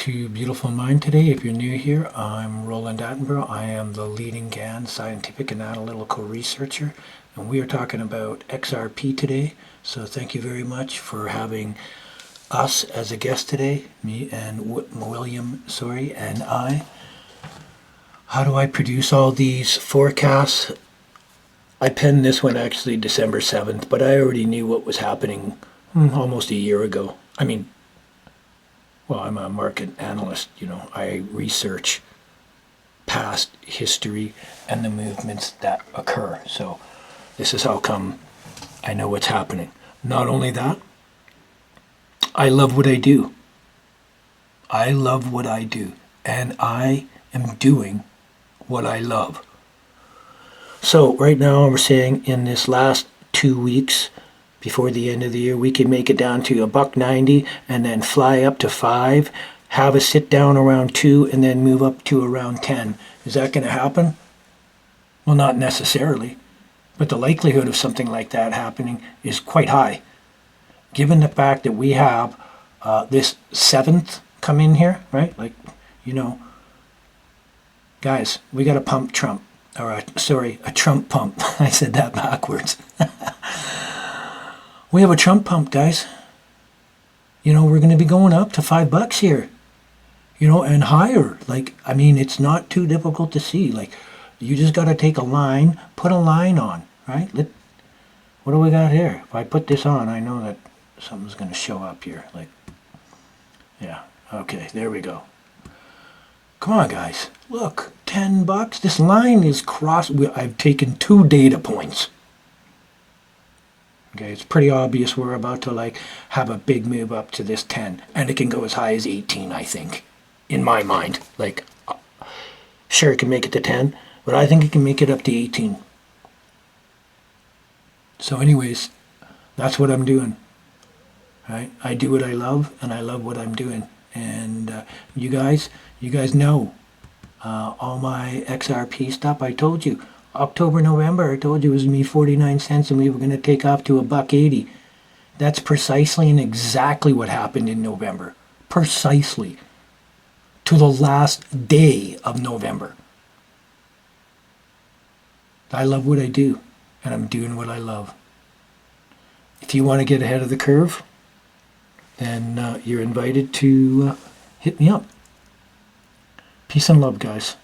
to Beautiful Mind today. If you're new here, I'm Roland Attenborough. I am the leading GANN scientific and analytical researcher, and we are talking about XRP today. So thank you very much for having us as a guest today, me and William, and I. How do I produce all these forecasts? I penned this one actually December 7th, but I already knew what was happening almost a year ago. Well, I'm a market analyst, I research past history and the movements that occur. So this is how come I know what's happening. Not only that, I love what I do. I love what I do, and I am doing what I love. So right now we're saying in this last 2 weeks, before the end of the year, we can make it down to $1.90 and then fly up to 5, have a sit down around 2, and then move up to around 10. Is that going to happen? Well, not necessarily, but the likelihood of something like that happening is quite high, given the fact that we have this 7th come in here, right? Guys, we got to pump Trump, a Trump pump. I said that backwards. We have a Trump pump, guys. We're going to be going up to $5 here, and higher. It's not too difficult to see. You just got to take a line, put a line on, right? What do we got here? If I put this on, I know that something's going to show up here. Yeah, okay, there we go. Come on, guys. Look, $10. This line is crossed. I've taken 2 data points. Okay, it's pretty obvious we're about to have a big move up to this 10, and it can go as high as 18, I think, in my mind. Sure, it can make it to 10, but I think it can make it up to 18. So anyways, that's what I'm doing. Right? I do what I love, and I love what I'm doing. And you guys know all my XRP stuff. I told you. October, November, I told you it was going to be 49 cents and we were going to take off to $1.80. That's precisely and exactly what happened in November. Precisely. To the last day of November. I love what I do, and I'm doing what I love. If you want to get ahead of the curve, then you're invited to hit me up. Peace and love, guys.